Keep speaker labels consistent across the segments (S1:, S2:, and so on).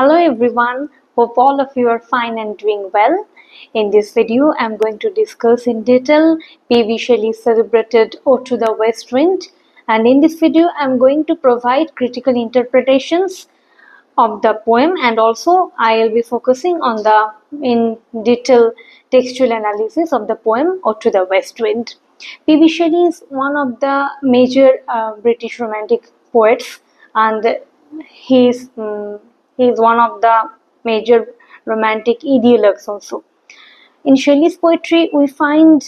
S1: Hello everyone, hope all of you are fine and doing well. In this video, I'm going to discuss in detail P.V. Shelley's celebrated Ode to the West Wind, and in this video, I'm going to provide critical interpretations of the poem, and also I'll be focusing on the in detail textual analysis of the poem Ode to the West Wind. P.V. Shelley is one of the major British romantic poets, and he's one of the major romantic ideologues also. In Shelley's poetry, we find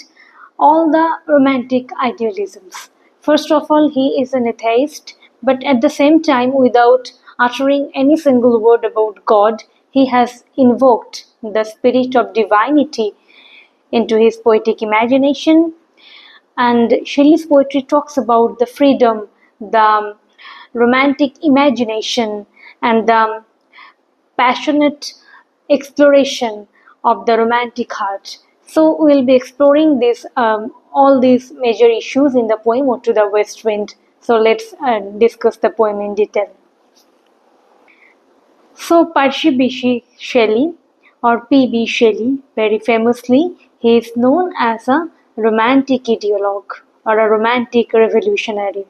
S1: all the romantic idealisms. First of all, he is an atheist, but at the same time, without uttering any single word about God, he has invoked the spirit of divinity into his poetic imagination. And Shelley's poetry talks about the freedom, the romantic imagination, and the passionate exploration of the romantic heart. So we'll be exploring all these major issues in the poem Ode to the West Wind. So let's discuss the poem in detail. So Percy Bysshe Shelley, or P.B. Shelley, very famously, he is known as a romantic ideologue or a romantic revolutionary.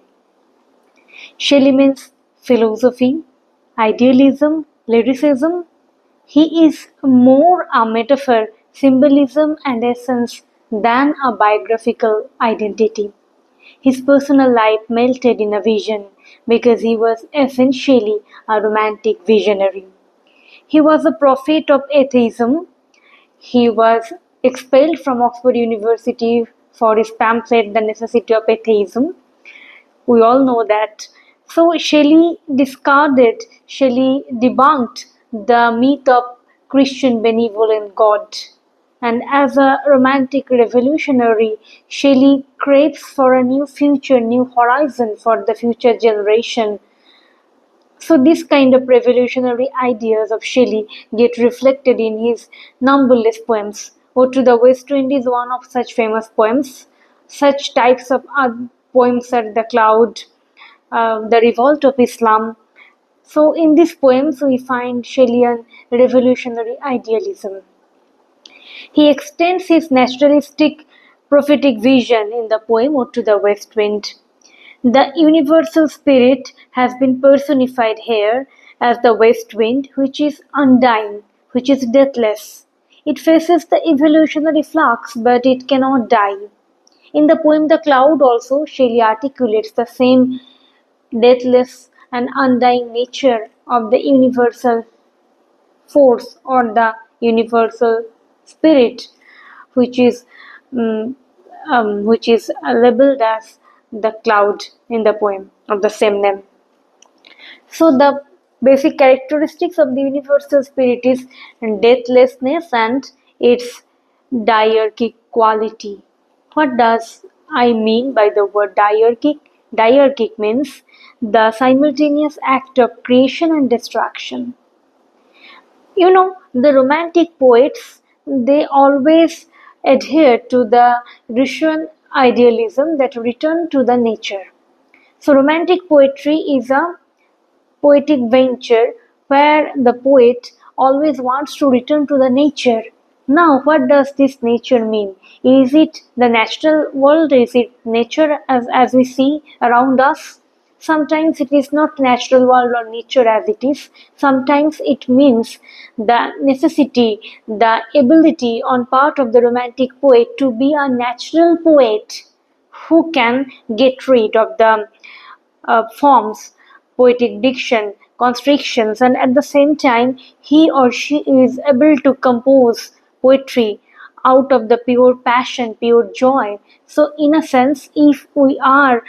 S1: Shelley means philosophy, idealism, lyricism. He is more a metaphor, symbolism, and essence than a biographical identity. His personal life melted in a vision because he was essentially a romantic visionary. He was a prophet of atheism. He was expelled from Oxford University for his pamphlet, The Necessity of Atheism. We all know that. So Shelley debunked the myth of Christian benevolent God. And as a romantic revolutionary, Shelley craves for a new future, new horizon for the future generation. So this kind of revolutionary ideas of Shelley get reflected in his numberless poems. Ode to the West Wind is one of such famous poems. Such types of poems are The Cloud, The Revolt of Islam. So in these poems we find Shelleyan revolutionary idealism. He extends his naturalistic prophetic vision in the poem Ode to the West Wind. The universal spirit has been personified here as the west wind, which is undying, which is deathless. It faces the evolutionary flux, but it cannot die. In the poem The Cloud also, Shelley articulates the same deathless and undying nature of the universal force or the universal spirit, which is labeled as the cloud in the poem of the same name. So the basic characteristics of the universal spirit is deathlessness and its diarchic quality. What does I mean by the word diarchic? Diarchic means the simultaneous act of creation and destruction. The romantic poets, they always adhere to the Rushian idealism that return to the nature. So romantic poetry is a poetic venture where the poet always wants to return to the nature. Now, what does this nature mean? Is it the natural world? Is it nature as we see around us? Sometimes it is not natural world or nature as it is. Sometimes it means the necessity, the ability on part of the romantic poet to be a natural poet who can get rid of the forms, poetic diction, constrictions, and at the same time he or she is able to compose poetry out of the pure passion, pure joy. So in a sense, if we are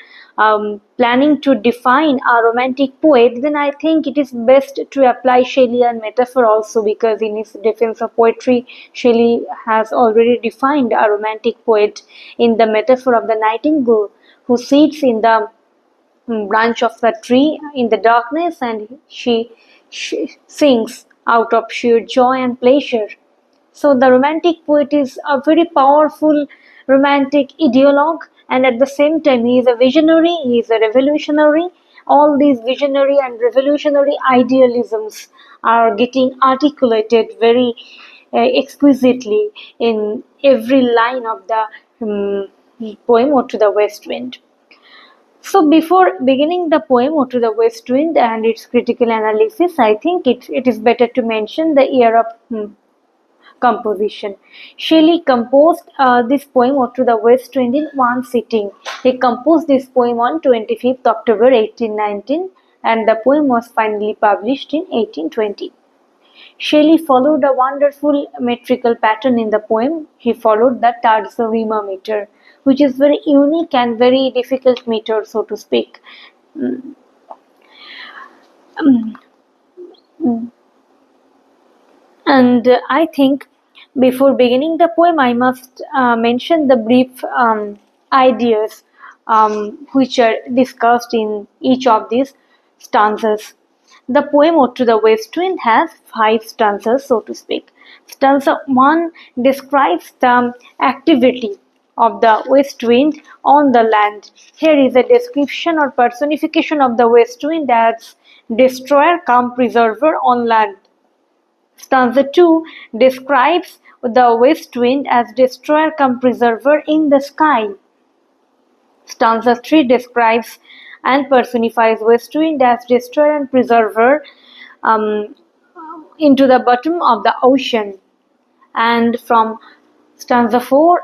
S1: planning to define a romantic poet, then I think it is best to apply Shelleyan metaphor also, because in his defense of poetry, Shelley has already defined a romantic poet in the metaphor of the nightingale who sits in the branch of the tree in the darkness, and she sings out of sheer joy and pleasure. So the romantic poet is a very powerful romantic ideologue, and at the same time he is a visionary, he is a revolutionary, all these visionary and revolutionary idealisms are getting articulated very exquisitely in every line of the poem Ode to the West Wind. So before beginning the poem Ode to the West Wind and its critical analysis, I think it is better to mention the year of composition. Shelley composed this poem Ode to the West Wind in one sitting. He composed this poem on 25th October 1819 and the poem was finally published in 1820. Shelley followed a wonderful metrical pattern in the poem. He followed the terzo rima meter, which is very unique and very difficult meter, so to speak. And I think before beginning the poem, I must mention the brief ideas which are discussed in each of these stanzas. The poem Ode to the West Wind has 5 stanzas, so to speak. Stanza 1 describes the activity of the west wind on the land. Here is a description or personification of the west wind as destroyer cum preserver on land. Stanza 2 describes the west wind as destroyer cum preserver in the sky. Stanza 3 describes and personifies west wind as destroyer and preserver into the bottom of the ocean. And from stanza 4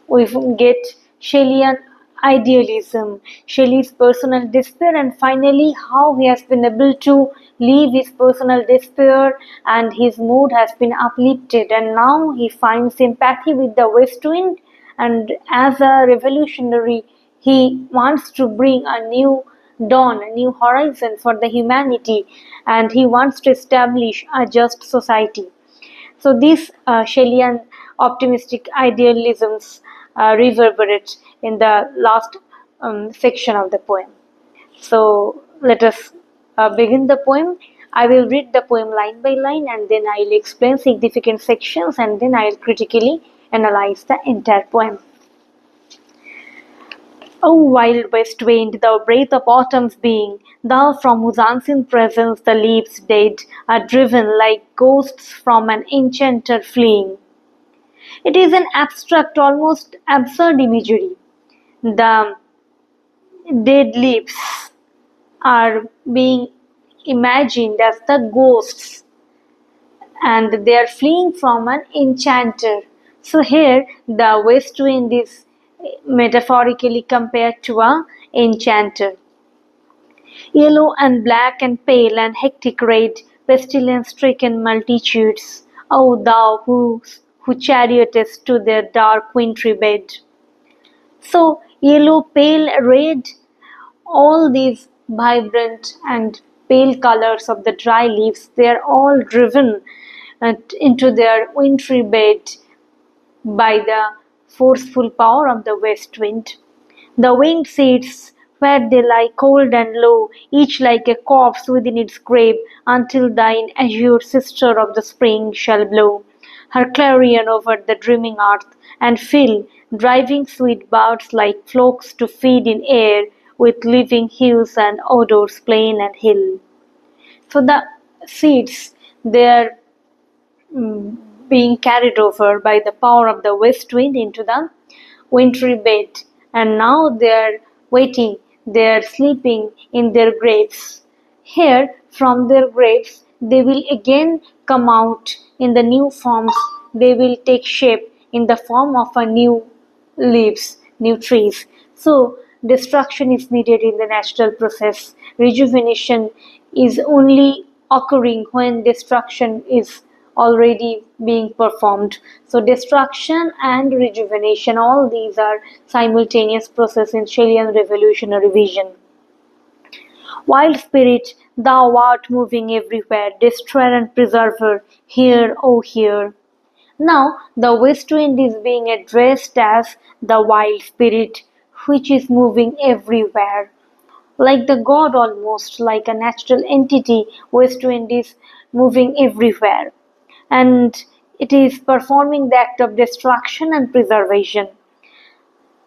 S1: we get Shelleyan idealism, Shelley's personal despair, and finally how he has been able to leave his personal despair and his mood has been uplifted, and now he finds sympathy with the west wind, and as a revolutionary he wants to bring a new dawn, a new horizon for the humanity, and he wants to establish a just society. So these Shelleyan optimistic idealisms reverberate in the last section of the poem. So let us begin the poem. I will read the poem line by line and then I will explain significant sections and then I will critically analyze the entire poem. O wild west wind, thou breath of autumn's being, thou from whose unseen presence the leaves dead are driven like ghosts from an enchanter fleeing. It is an abstract, almost absurd imagery. The dead leaves are being imagined as the ghosts and they are fleeing from an enchanter. So here the west wind is metaphorically compared to an enchanter. Yellow and black and pale and hectic red, pestilence-stricken multitudes, O thou who chariotest to their dark wintry bed. So yellow, pale, red, all these vibrant and pale colors of the dry leaves, they are all driven into their wintry bed by the forceful power of the west wind. The winged seeds where they lie cold and low, each like a corpse within its grave, until thine azure sister of the spring shall blow her clarion over the dreaming earth, and fill driving sweet birds like flocks to feed in air with living hues and odors plain and hill. So the seeds, they are being carried over by the power of the west wind into the wintry bed, and now they are waiting, they are sleeping in their graves. Here, from their graves, they will again come out in the new forms, they will take shape in the form of a new leaves, new trees. So, destruction is needed in the natural process. Rejuvenation is only occurring when destruction is already being performed. So destruction and rejuvenation, all these are simultaneous process in Shelleyan revolutionary vision. Wild spirit, thou art moving everywhere, destroyer and preserver, here, oh here. Now the west wind is being addressed as the wild spirit, which is moving everywhere. Like the god almost, like a natural entity, west wind is moving everywhere. And it is performing the act of destruction and preservation.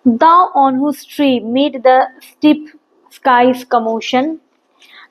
S1: Thou on whose tree mid the steep sky's commotion.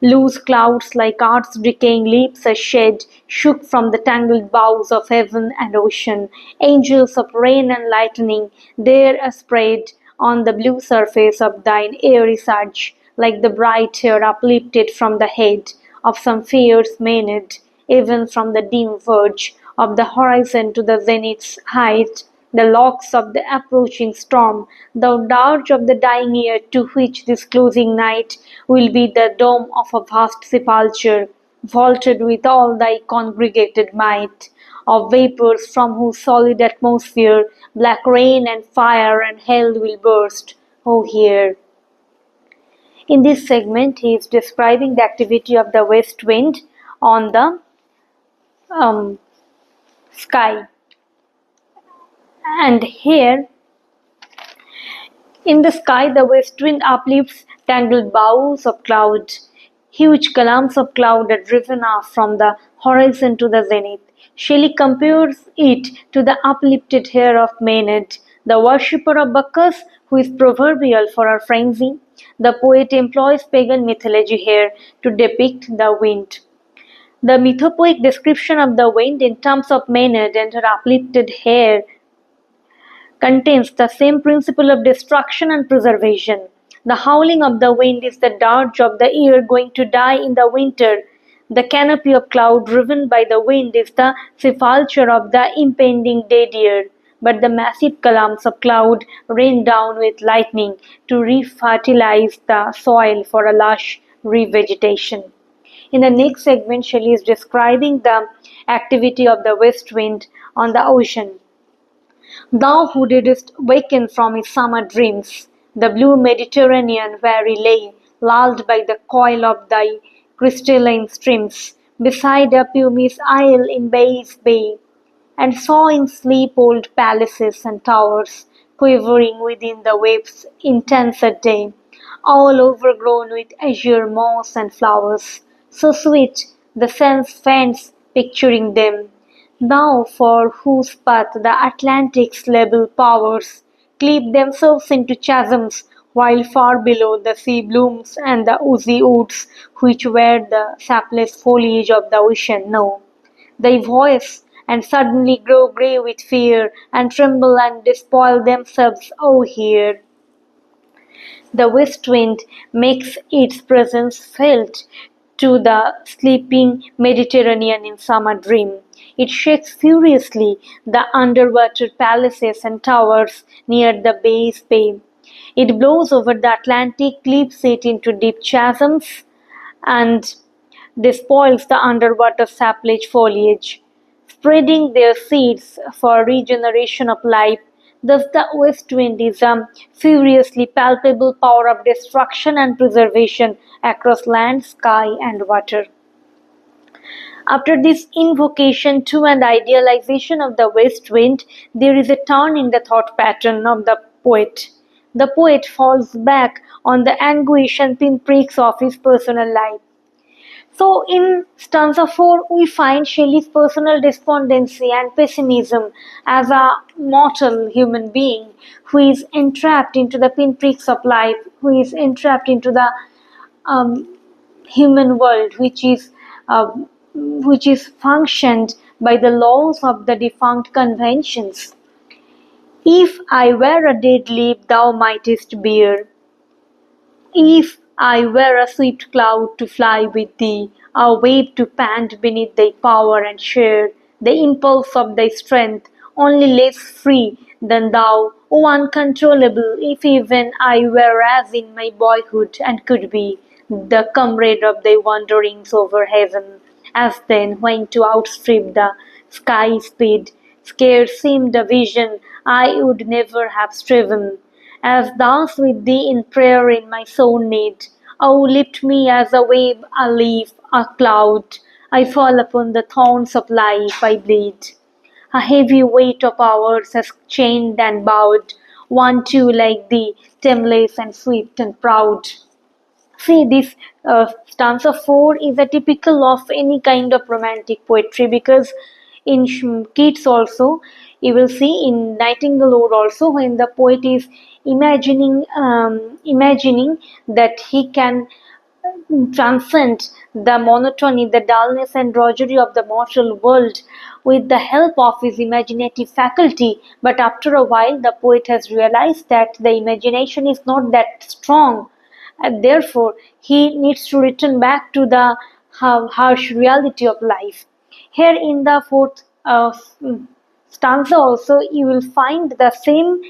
S1: Loose clouds like art's decaying leaves are shed, shook from the tangled boughs of heaven and ocean. Angels of rain and lightning, there are spread on the blue surface of thine airy surge, like the bright hair uplifted from the head of some fierce maenad, even from the dim verge of the horizon to the zenith's height, the locks of the approaching storm, the dirge of the dying year to which this closing night will be the dome of a vast sepulchre, vaulted with all thy congregated might, of vapours from whose solid atmosphere black rain and fire and hell will burst. Oh, hear! In this segment, he is describing the activity of the west wind on the sky. And here, in the sky, the west wind uplifts tangled boughs of cloud. Huge columns of cloud are driven off from the horizon to the zenith. Shelley compares it to the uplifted hair of Maenad, the worshipper of Bacchus, who is proverbial for her frenzy. The poet employs pagan mythology here to depict the wind. The mythopoeic description of the wind in terms of Maenad and her uplifted hair contains the same principle of destruction and preservation. The howling of the wind is the dirge of the year going to die in the winter. The canopy of cloud driven by the wind is the sepulchre of the impending dead year. But the massive columns of cloud rain down with lightning to refertilize the soil for a lush revegetation. In the next segment, Shelley is describing the activity of the west wind on the ocean. Thou who didst waken from his summer dreams, the blue Mediterranean where he lay, lulled by the coil of thy crystalline streams, beside a Pumice isle in Bay's Bay, and saw in sleep old palaces and towers, quivering within the waves' intenser day, all overgrown with azure moss and flowers, so sweet the sense faints picturing them. Thou for whose path the Atlantic's level powers cleave themselves into chasms, while far below the sea blooms and the oozy woods which wear the sapless foliage of the ocean know thy voice, and suddenly grow grey with fear, and tremble and despoil themselves, O hear! The west wind makes its presence felt to the sleeping Mediterranean in summer dream. It shakes furiously the underwater palaces and towers near the Bay's Bay. It blows over the Atlantic, cleaves it into deep chasms, and despoils the underwater sapling foliage, spreading their seeds for regeneration of life. Thus, the west wind is a furiously palpable power of destruction and preservation across land, sky, and water. After this invocation to and idealization of the west wind, there is a turn in the thought pattern of the poet. The poet falls back on the anguish and pinpricks of his personal life. So in stanza 4, we find Shelley's personal despondency and pessimism as a mortal human being who is entrapped into the pinpricks of life, who is entrapped into the um, human world, which is functioned by the laws of the defunct conventions. If I were a dead leaf, thou mightest bear. If I were a swift cloud to fly with thee, a wave to pant beneath thy power and share the impulse of thy strength, only less free than thou, O uncontrollable, if even I were as in my boyhood and could be the comrade of thy wanderings over heaven, as then when to outstrip the sky's speed scarce seemed a vision I would never have striven. As thus with thee in prayer in my sore need, O lift me as a wave, a leaf, a cloud. I fall upon the thorns of life, I bleed. A heavy weight of hours has chained and bowed, one too like thee, tameless and swift and proud. See, this stanza 4 is a typical of any kind of romantic poetry because in Keats also, you will see in Nightingale Ode also when the poet is imagining that he can transcend the monotony, the dullness and drudgery of the mortal world with the help of his imaginative faculty. But after a while, the poet has realized that the imagination is not that strong, and therefore he needs to return back to the harsh reality of life. Here in the fourth stanza also you will find the same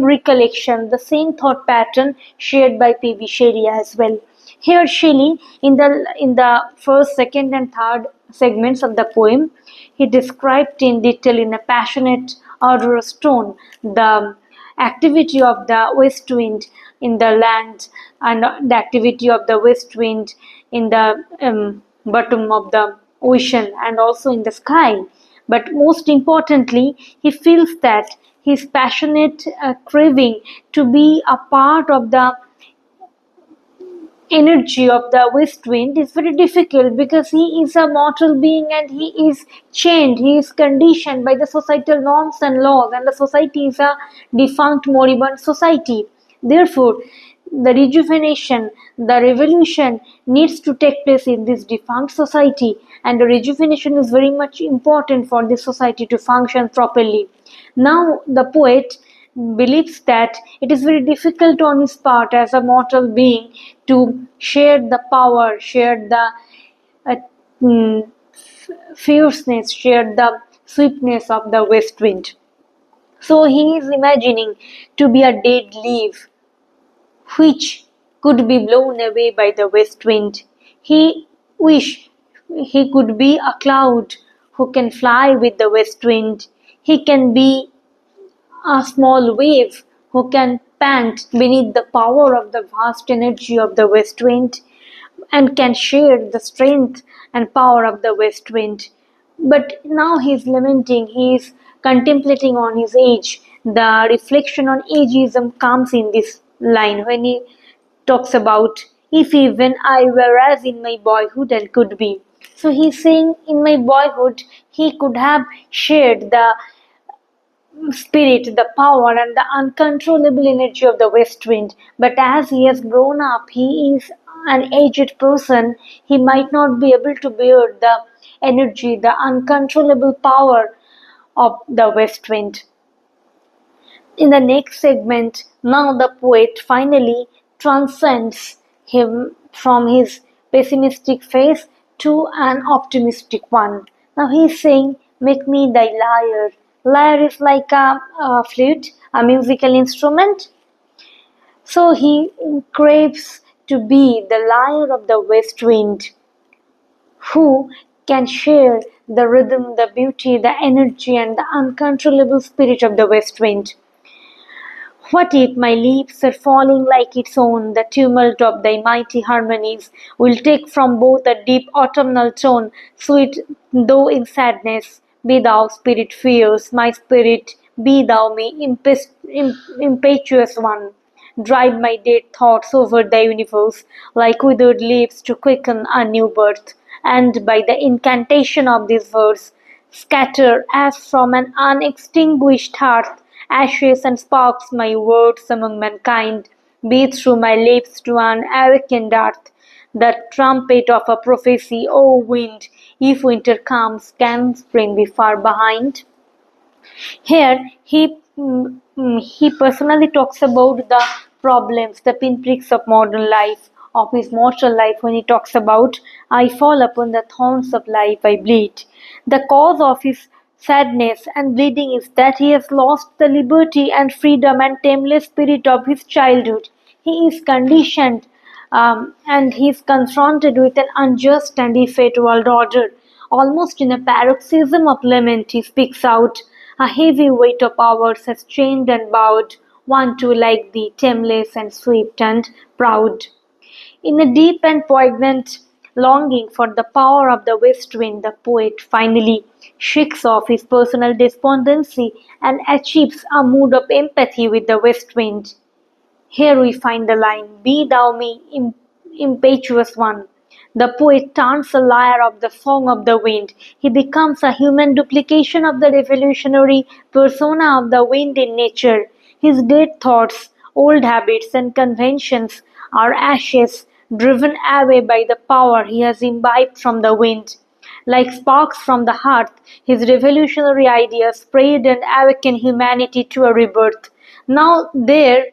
S1: recollection, the same thought pattern shared by P.B. Shelley as well. Here Shelley, in the first, second, and third segments of the poem, he described in detail in a passionate, odorous tone the activity of the west wind in the land and the activity of the west wind in the bottom of the ocean and also in the sky. But most importantly, he feels that his passionate craving to be a part of the energy of the west wind is very difficult because he is a mortal being and he is chained, he is conditioned by the societal norms and laws, and the society is a defunct, moribund society. Therefore, the rejuvenation, the revolution needs to take place in this defunct society, and the rejuvenation is very much important for this society to function properly. Now, the poet believes that it is very difficult on his part as a mortal being to share the power, share the uh, mm, fierceness, share the sweetness of the west wind. So he is imagining to be a dead leaf which could be blown away by the west wind. He wished he could be a cloud who can fly with the west wind. He can be a small wave who can pant beneath the power of the vast energy of the west wind and can share the strength and power of the west wind. But now he is lamenting, he is contemplating on his age. The reflection on ageism comes in this line when he talks about if even I were as in my boyhood and could be. So he's saying in my boyhood he could have shared the spirit, the power, and the uncontrollable energy of the west wind. But as he has grown up, he is an aged person, he might not be able to bear the energy, the uncontrollable power of the west wind. In the next segment, now the poet finally transcends him from his pessimistic phase to an optimistic one. Now he is saying, make me thy lyre. Lyre is like a flute, a musical instrument. So he craves to be the lyre of the west wind, who can share the rhythm, the beauty, the energy, and the uncontrollable spirit of the west wind. What if my leaves are falling like its own, the tumult of thy mighty harmonies will take from both a deep autumnal tone, sweet though in sadness. Be thou, spirit fierce, my spirit, be thou me, impetuous one. Drive my dead thoughts over the universe, like withered leaves to quicken a new birth, and by the incantation of these words, scatter as from an unextinguished hearth ashes and sparks my words among mankind, beat through my lips to an awakened earth, the trumpet of a prophecy, O wind, if winter comes, can spring be far behind? Here he personally talks about the problems, the pinpricks of modern life, of his mortal life when he talks about I fall upon the thorns of life, I bleed. The cause of his sadness and bleeding is that he has lost the liberty and freedom and tameless spirit of his childhood. He is conditioned and he is confronted with an unjust and effete world order. Almost in a paroxysm of lament, he speaks out, a heavy weight of hours has chained and bowed one too like thee, tameless and swift and proud. In a deep and poignant longing for the power of the west wind, the poet finally shakes off his personal despondency and achieves a mood of empathy with the west wind. Here we find the line, be thou me, impetuous one. The poet turns the lyre of the song of the wind. He becomes a human duplication of the revolutionary persona of the wind in nature. His dead thoughts, old habits, and conventions are ashes driven away by the power he has imbibed from the wind. Like sparks from the hearth, his revolutionary ideas spread and awakened humanity to a rebirth. Now there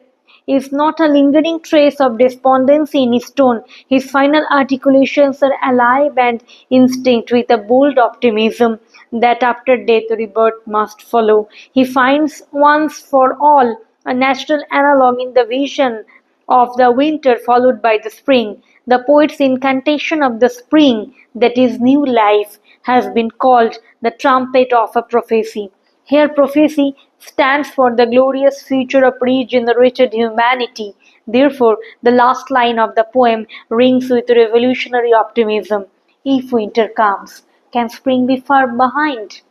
S1: is not a lingering trace of despondency in his tone. His final articulations are alive and instinct with a bold optimism that after death rebirth must follow. He finds once for all a natural analogue in the vision of the winter followed by the spring. The poet's incantation of the spring, that is new life, has been called the trumpet of a prophecy. Here prophecy stands for the glorious future of regenerated humanity. Therefore, the last line of the poem rings with revolutionary optimism. If winter comes, can spring be far behind?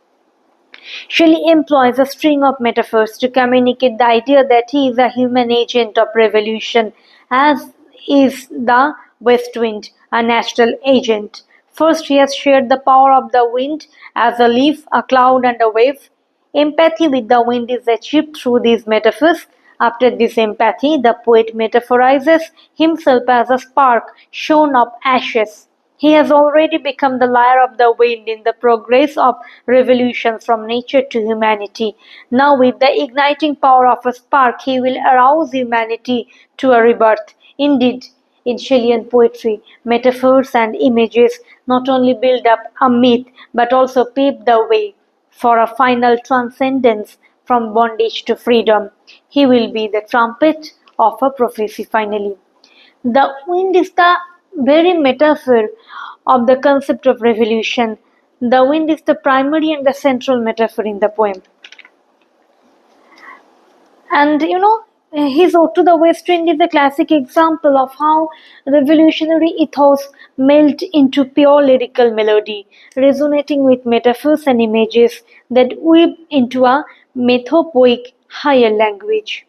S1: Shelley employs a string of metaphors to communicate the idea that he is a human agent of revolution, as is the west wind, a natural agent. First, he has shared the power of the wind as a leaf, a cloud, and a wave. Empathy with the wind is achieved through these metaphors. After this empathy, the poet metaphorizes himself as a spark shorn of ashes. He has already become the lyre of the wind in the progress of revolution from nature to humanity. Now, with the igniting power of a spark, he will arouse humanity to a rebirth. Indeed, in Shelleyan poetry, metaphors and images not only build up a myth but also pave the way for a final transcendence from bondage to freedom. He will be the trumpet of a prophecy finally. The wind is the very metaphor of the concept of revolution. The wind is the primary and the central metaphor in the poem. And his Ode to the West Wind is a classic example of how revolutionary ethos melt into pure lyrical melody, resonating with metaphors and images that weave into a mythopoeic higher language.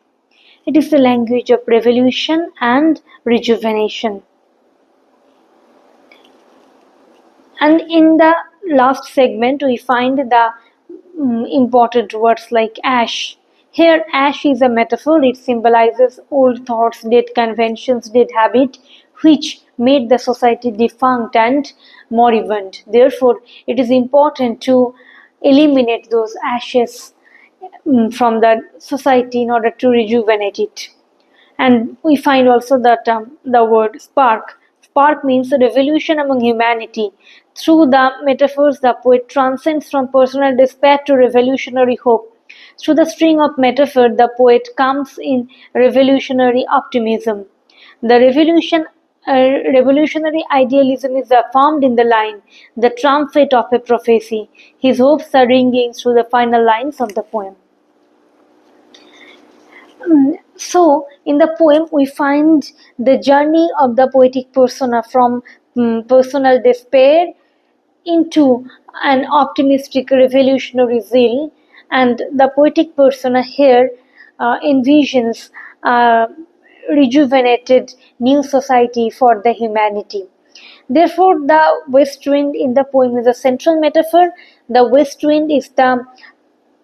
S1: It is the language of revolution and rejuvenation. And in the last segment, we find the important words like ash. Here, ash is a metaphor. It symbolizes old thoughts, dead conventions, dead habit, which made the society defunct and moribund. Therefore, it is important to eliminate those ashes from the society in order to rejuvenate it. And we find also that the word spark. Spark means a revolution among humanity. Through the metaphors, the poet transcends from personal despair to revolutionary hope. Through the string of metaphor, the poet comes in revolutionary optimism. The revolutionary idealism is affirmed in the line, the trumpet of a prophecy. His hopes are ringing through the final lines of the poem. So, in the poem, we find the journey of the poetic persona from personal despair into an optimistic revolutionary zeal, and the poetic persona here envisions a rejuvenated new society for the humanity. Therefore, the west wind in the poem is a central metaphor. The west wind is the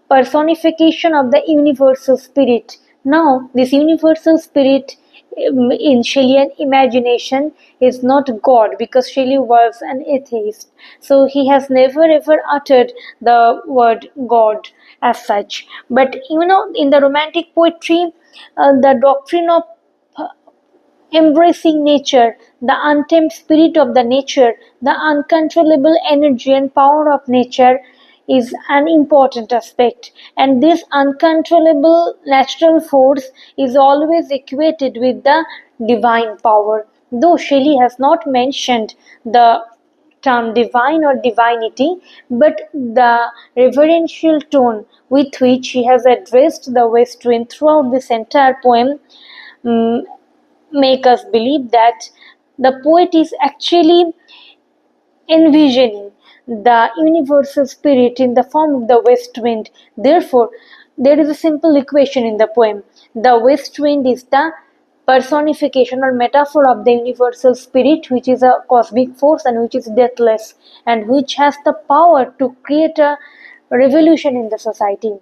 S1: personification of the universal spirit. Now, this universal spirit in Shelleyan imagination is not God, because Shelley was an atheist. So he has never ever uttered the word God as such. But in the romantic poetry, the doctrine of embracing nature, the untamed spirit of the nature, the uncontrollable energy and power of nature is an important aspect. And this uncontrollable natural force is always equated with the divine power. Though Shelley has not mentioned the term divine or divinity, but the reverential tone with which he has addressed the west wind throughout this entire poem make us believe that the poet is actually envisioning the universal spirit in the form of the west wind. Therefore, there is a simple equation in the poem. The west wind is the personification or metaphor of the universal spirit, which is a cosmic force and which is deathless and which has the power to create a revolution in the society.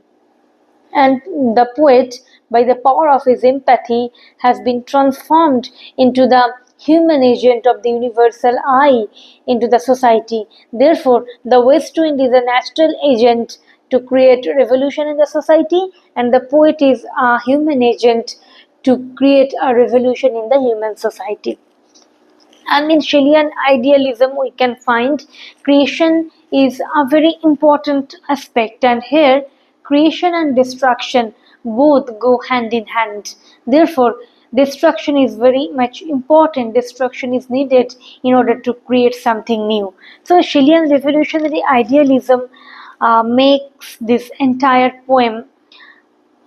S1: And the poet, by the power of his empathy, has been transformed into the human agent of the universal I into the society. Therefore, the west wind is a natural agent to create revolution in the society, and the poet is a human agent to create a revolution in the human society. And in Shelley's idealism, we can find creation is a very important aspect, and here creation and destruction both go hand in hand. Therefore, destruction is very much important. Destruction is needed in order to create something new. So, Shelley's revolutionary idealism makes this entire poem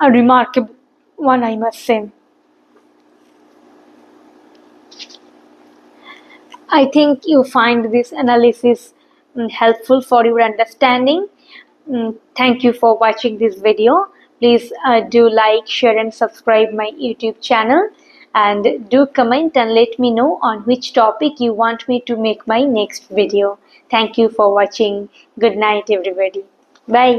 S1: a remarkable one, I must say. I think you find this analysis helpful for your understanding. Thank you for watching this video. Please do like, share and subscribe my YouTube channel, and do comment and let me know on which topic you want me to make my next video. Thank you for watching. Good night everybody. Bye.